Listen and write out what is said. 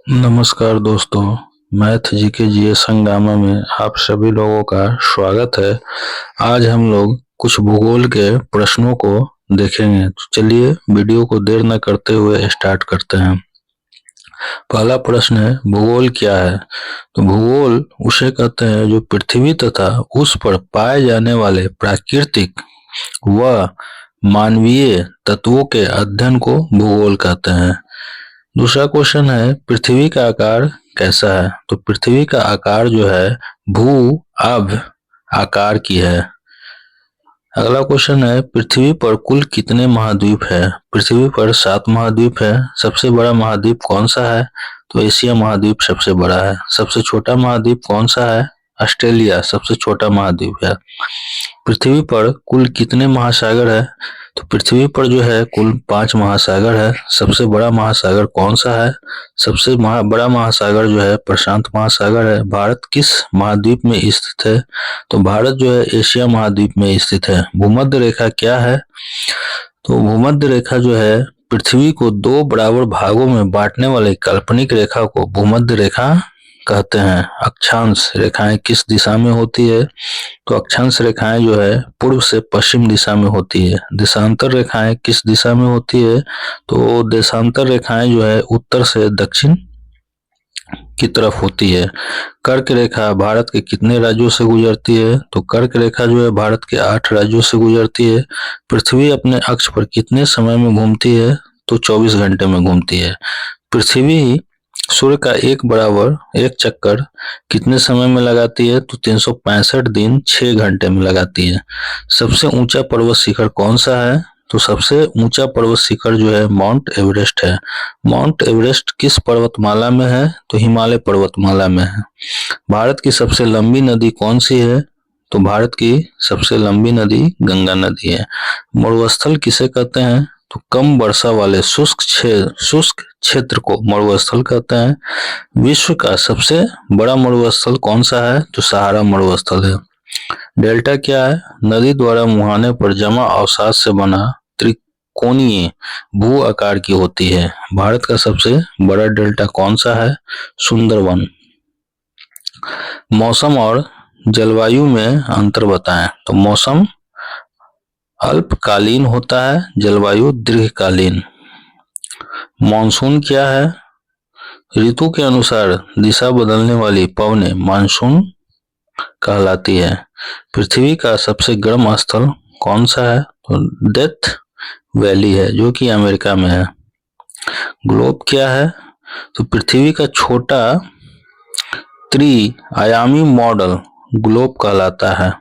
नमस्कार दोस्तों, math GK GS हंगामा में आप सभी लोगों का स्वागत है। आज हम लोग कुछ भूगोल के प्रश्नों को देखेंगे। तो चलिए वीडियो को देर न करते हुए स्टार्ट करते हैं। पहला प्रश्न है, भूगोल क्या है? तो भूगोल उसे कहते हैं जो पृथ्वी तथा उस पर पाए जाने वाले प्राकृतिक व मानवीय तत्वों के अध्ययन को भूगोल कहते हैं। दूसरा क्वेश्चन है, पृथ्वी का आकार कैसा है? तो पृथ्वी का आकार जो है भू आभ आकार की है। अगला क्वेश्चन है, पृथ्वी पर कुल कितने महाद्वीप है? पृथ्वी पर 7 महाद्वीप है। सबसे बड़ा महाद्वीप कौन सा है? तो एशिया महाद्वीप सबसे बड़ा है। सबसे छोटा महाद्वीप कौन सा है? ऑस्ट्रेलिया सबसे छोटा महाद्वीप है। पृथ्वी पर कुल कितने महासागर है? तो पृथ्वी पर जो है कुल 5 महासागर है। सबसे बड़ा महासागर कौन सा है? सबसे बड़ा महासागर जो है प्रशांत महासागर है। भारत किस महाद्वीप में स्थित है? तो भारत जो है एशिया महाद्वीप में स्थित है। भूमध्य रेखा क्या है? तो भूमध्य रेखा जो है पृथ्वी को 2 बराबर भागों में बांटने वाली काल्पनिक रेखा को भूमध्य रेखा कहते हैं। अक्षांश रेखाएं किस दिशा में होती है? तो अक्षांश रेखाएं जो है पूर्व से पश्चिम दिशा में होती है। देशांतर रेखाएं किस दिशा में होती है? तो देशांतर रेखाएं जो है उत्तर से दक्षिण की तरफ होती है। कर्क रेखा भारत के कितने राज्यों से गुजरती है? तो कर्क रेखा जो है भारत के 8 राज्यों से गुजरती है। पृथ्वी अपने अक्ष पर कितने समय में घूमती है? तो 24 घंटे में घूमती है। पृथ्वी सूर्य का एक चक्कर कितने समय में लगाती है? तो 365 दिन 6 घंटे में लगाती है। सबसे ऊंचा पर्वत शिखर कौन सा है? तो सबसे ऊंचा पर्वत शिखर जो है माउंट एवरेस्ट है। माउंट एवरेस्ट किस पर्वतमाला में है? तो हिमालय पर्वतमाला में है। भारत की सबसे लंबी नदी कौन सी है? तो भारत की सबसे लंबी नदी गंगा नदी है। मरुस्थल किसे कहते हैं? तो कम वर्षा वाले शुष्क क्षेत्र को मरुस्थल कहते हैं। विश्व का सबसे बड़ा मरुस्थल कौन सा है? तो सहारा मरुस्थल है। डेल्टा क्या है? नदी द्वारा मुहाने पर जमा अवसाद से बना त्रिकोणीय भू आकार की होती है। भारत का सबसे बड़ा डेल्टा कौन सा है? सुंदरवन। मौसम और जलवायु में अंतर बताएं। तो मौसम अल्पकालीन होता है, जलवायु दीर्घकालीन। मानसून क्या है? ऋतु के अनुसार दिशा बदलने वाली पवनें मानसून कहलाती है। पृथ्वी का सबसे गर्म स्थल कौन सा है? तो डेथ वैली है जो कि अमेरिका में है। ग्लोब क्या है? तो पृथ्वी का छोटा त्रिआयामी मॉडल ग्लोब कहलाता है।